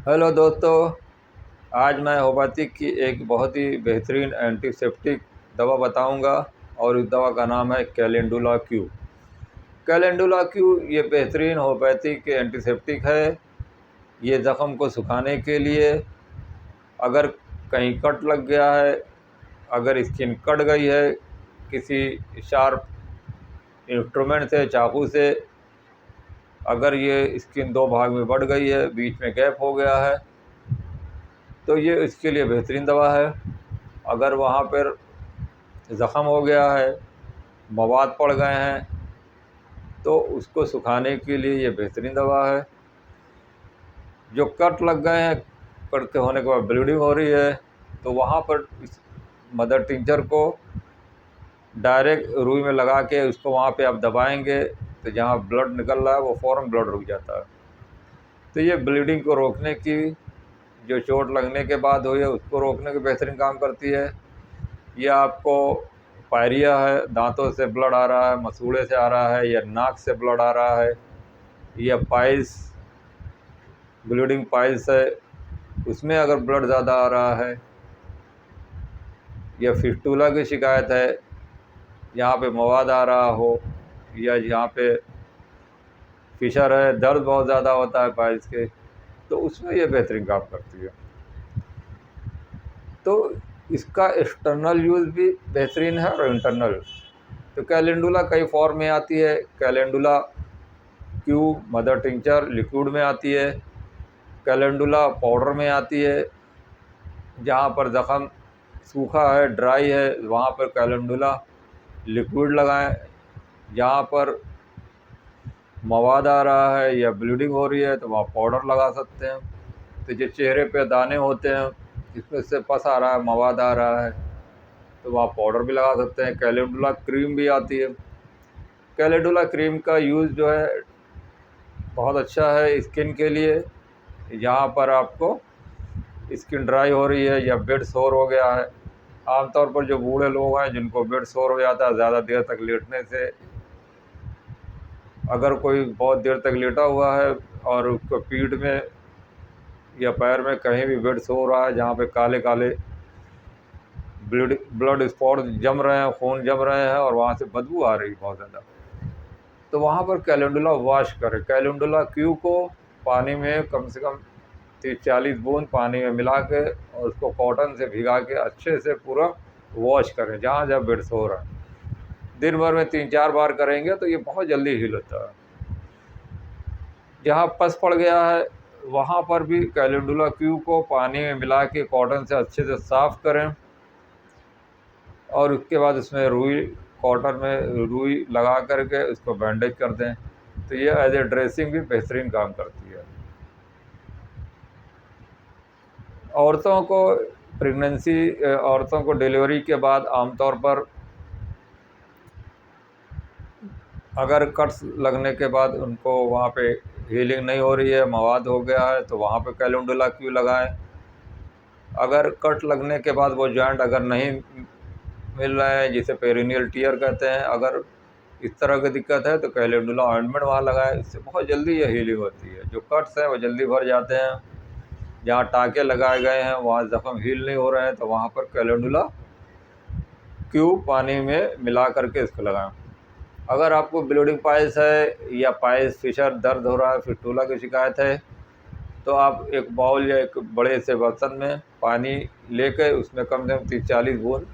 Hello दोस्तों। आज मैं होम्योपैथिक की एक बहुत ही बेहतरीन एंटीसेप्टिक दवा बताऊंगा और इस दवा का नाम है कैलेंडुला क्यू। कैलेंडुला क्यू ये बेहतरीन होम्योपैथिक एंटीसेप्टिक है। ये ज़ख़म को सुखाने के लिए, अगर कहीं कट लग गया है, अगर स्किन कट गई है किसी शार्प इंस्ट्रूमेंट से, चाकू से, अगर ये स्किन दो भाग में बढ़ गई है, बीच में गैप हो गया है, तो ये इसके लिए बेहतरीन दवा है। अगर वहाँ पर ज़ख़म हो गया है, मवाद पड़ गए हैं, तो उसको सुखाने के लिए ये बेहतरीन दवा है। जो कट लग गए हैं, कट के होने के बाद ब्लीडिंग हो रही है, तो वहाँ पर इस मदर टिंचर को डायरेक्ट रुई में लगा के उसको वहाँ पे आप दबाएंगे तो जहाँ ब्लड निकल रहा है वो फ़ौरन ब्लड रुक जाता है। तो ये ब्लीडिंग को रोकने की, जो चोट लगने के बाद हुई है उसको रोकने की बेहतरीन काम करती है। ये आपको पायरिया है, दांतों से ब्लड आ रहा है, मसूड़े से आ रहा है, या नाक से ब्लड आ रहा है, या पाइल्स, ब्लीडिंग पाइल्स है, उसमें अगर ब्लड ज़्यादा आ रहा है, या फिस्टूला की शिकायत है, यहाँ पे मवाद आ रहा हो, या यहाँ पे फिशर है, दर्द बहुत ज़्यादा होता है पाइल्स के, तो उसमें ये बेहतरीन काम करती है। तो इसका एक्सटर्नल यूज़ भी बेहतरीन है और इंटरनल। तो कैलेंडुला कई फॉर्म में आती है। Calendula Q mother tincture liquid में आती है, कैलेंडुला पाउडर में आती है। जहाँ पर ज़ख़म सूखा है, ड्राई है, वहाँ पर कैलेंडुला लिक्विड लगाएं। जहाँ पर मवाद आ रहा है या ब्लीडिंग हो रही है तो वहाँ पाउडर लगा सकते हैं। तो जो चेहरे पे दाने होते हैं, इसमें से पस आ रहा है, मवाद आ रहा है, तो वहाँ पाउडर भी लगा सकते हैं। कैलेंडुला क्रीम भी आती है। कैलेंडुला क्रीम का यूज़ जो है बहुत अच्छा है स्किन के लिए। यहाँ पर आपको स्किन ड्राई हो रही है या बेड सोर हो गया है, आमतौर पर जो बूढ़े लोग हैं जिनको बेड सोर हो जाता है ज़्यादा देर तक लेटने से, अगर कोई बहुत देर तक लेटा हुआ है और उसको पीठ में या पैर में कहीं भी बेड सो रहा है जहाँ पे काले काले ब्लड स्पॉट जम रहे हैं, खून जम रहे हैं और वहाँ से बदबू आ रही है बहुत ज़्यादा, तो वहाँ पर कैलेंडुला वॉश करें। कैलेंडुला क्यू को पानी में कम से कम 30-40 बूंद पानी में मिला के और उसको कॉटन से भिगा के अच्छे से पूरा वॉश करें जहाँ जहाँ बेड सो रहा है। दिन भर में 3-4 बार करेंगे तो ये बहुत जल्दी हील होता है। जहाँ पस पड़ गया है वहाँ पर भी कैलेंडुला क्यू को पानी में मिला के कॉटन से अच्छे से साफ़ करें और उसके बाद उसमें रुई, कॉटन में रुई लगा करके उसको बैंडेज कर दें। तो ये एज ए ड्रेसिंग भी बेहतरीन काम करती है। औरतों को औरतों को डिलीवरी के बाद आमतौर पर अगर कट्स लगने के बाद उनको वहाँ पे हीलिंग नहीं हो रही है, मवाद हो गया है, तो वहाँ पे कैलेंडुला क्यू लगाएं। अगर कट लगने के बाद वो जॉइंट अगर नहीं मिल रहे हैं, जिसे पेरिनियल टियर कहते हैं, अगर इस तरह की दिक्कत है तो कैलेंडुला ऑइंटमेंट वहाँ लगाएं। इससे बहुत जल्दी ये हीलिंग होती है। जो कट्स हैं वो जल्दी भर जाते हैं, जहाँ टाँके लगाए गए हैं वहाँ ज़ख़म हील नहीं हो रहे हैं, तो वहाँ पर कैलेंडुला क्यू पानी में मिला करके इसको लगाएं। अगर आपको ब्लीडिंग पाइल्स है या पाइल्स फिशर दर्द हो रहा है, फिस्टूला की शिकायत है, तो आप एक बाउल या एक बड़े से बर्तन में पानी लेकर उसमें कम से कम 30-40 बूंद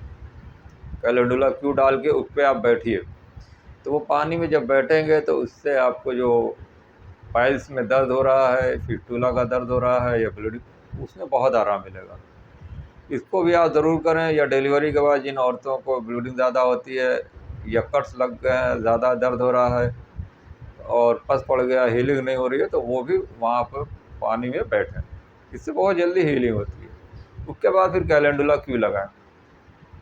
कैलेंडुला क्यू डाल के उस पर आप बैठिए। तो वो पानी में जब बैठेंगे तो उससे आपको जो पाइल्स में दर्द हो रहा है, फिस्टूला का दर्द हो रहा है या ब्लीडिंग, उसमें बहुत आराम मिलेगा। इसको भी आप ज़रूर करें। या डिलीवरी के बाद जिन औरतों को ब्लीडिंग ज़्यादा होती है या कट्स लग गए हैं, ज़्यादा दर्द हो रहा है और पस पड़ गया, हीलिंग नहीं हो रही है, तो वो भी वहाँ पर पानी में बैठें। इससे बहुत जल्दी हीलिंग होती है। उसके बाद फिर कैलेंडुला क्यू लगाएं,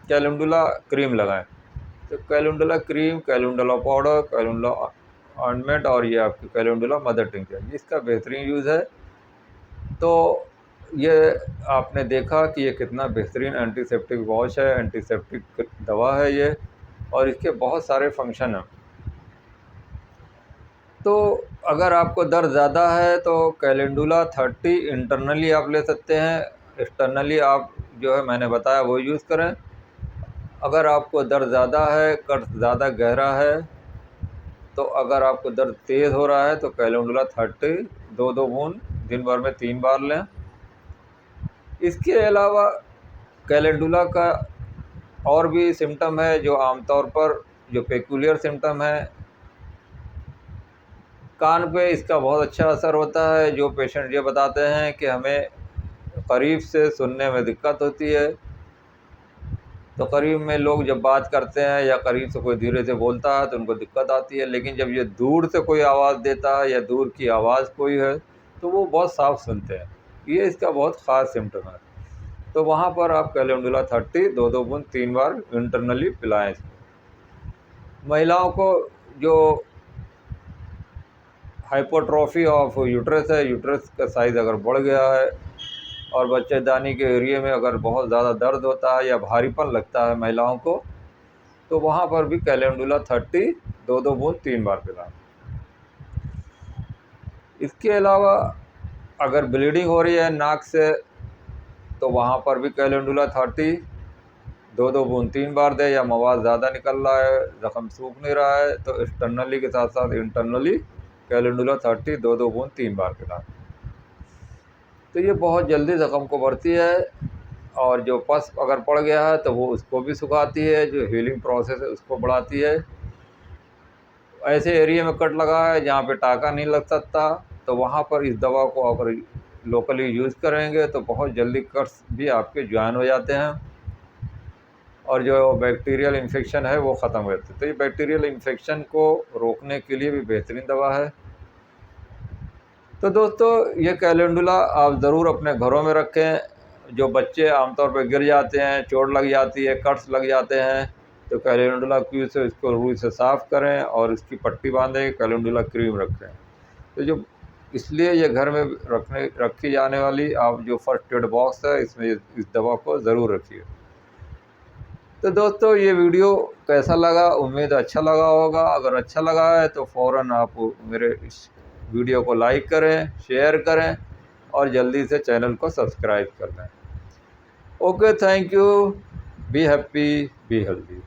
कैलेंडुला क्रीम लगाएं। तो calendula cream, calendula powder, calendula ointment और ये आपकी कैलेंडुला मदर टिंचर, इसका बेहतरीन यूज़ है। तो ये आपने देखा कि ये कितना बेहतरीन एंटीसेप्टिक वॉश है, एंटीसेप्टिक दवा है ये, और इसके बहुत सारे फंक्शन हैं। तो अगर आपको दर्द ज़्यादा है तो कैलेंडुला 30 इंटरनली आप ले सकते हैं, एक्सटर्नली आप जो है मैंने बताया वो यूज़ करें। अगर आपको दर्द ज़्यादा है, कट ज़्यादा गहरा है, तो अगर आपको दर्द तेज़ हो रहा है तो कैलेंडुला 30 2-2 बूंद दिन भर में 3 बार लें। इसके अलावा कैलेंडुला का और भी सिम्टम है जो आमतौर पर जो पेक्यूलियर सिम्टम है, कान पे इसका बहुत अच्छा असर होता है। जो पेशेंट ये बताते हैं कि हमें करीब से सुनने में दिक्कत होती है, तो करीब में लोग जब बात करते हैं या करीब से कोई धीरे से बोलता है तो उनको दिक्कत आती है, लेकिन जब ये दूर से कोई आवाज़ देता है या दूर की आवाज़ कोई है तो वो बहुत साफ सुनते हैं। ये इसका बहुत ख़ास सिम्टम है। तो वहाँ पर आप कैलेंडुला 30 2-2 बूंद 3 बार इंटरनली पिलाएं। महिलाओं को जो हाइपोट्रोफी ऑफ यूट्रस है, यूट्रस का साइज़ अगर बढ़ गया है और बच्चेदानी के एरिया में अगर बहुत ज़्यादा दर्द होता है या भारीपन लगता है महिलाओं को, तो वहाँ पर भी कैलेंडुला 30 2-2 बूंद 3 बार पिलाएं। इसके अलावा अगर ब्लीडिंग हो रही है नाक से तो वहाँ पर भी कैलेंडुला 30 2-2 बूंद 3 बार दें, या मवाद ज़्यादा निकल रहा है, ज़ख़म सूख नहीं रहा है तो एक्सटर्नली के साथ साथ इंटरनली कैलेंडुला 30 2-2 बूंद 3 बार पिलाएं। तो ये बहुत जल्दी ज़ख़म को भरती है, और जो पस अगर पड़ गया है तो वो उसको भी सुखाती है, जो हीलिंग प्रोसेस है उसको बढ़ाती है। ऐसे एरिया में कट लगा है जहाँ पे टाँका नहीं लग सकता, तो वहाँ पर इस दवा को अगर लोकली यूज़ करेंगे तो बहुत जल्दी कट्स भी आपके जॉइन हो जाते हैं, और जो बैक्टीरियल इन्फेक्शन है वो ख़त्म हो जाता है। तो ये बैक्टीरियल इन्फेक्शन को रोकने के लिए भी बेहतरीन दवा है। तो दोस्तों, ये कैलेंडुला आप ज़रूर अपने घरों में रखें। जो बच्चे आमतौर पर गिर जाते हैं, चोट लग जाती है, कट्स लग जाते हैं, तो कैलेंडुला क्यू से इसको रुई से साफ़ करें और इसकी पट्टी बांधें, कैलेंडुला क्रीम रखें। तो जो इसलिए ये घर में रखी जाने वाली आप जो फर्स्ट एड बॉक्स है, इसमें इस दवा को ज़रूर रखिए। तो दोस्तों, ये वीडियो कैसा लगा? उम्मीद अच्छा लगा होगा। अगर अच्छा लगा है तो फ़ौरन आप मेरे इस वीडियो को लाइक करें, शेयर करें और जल्दी से चैनल को सब्सक्राइब कर लें। Okay, thank you. Be happy, be healthy.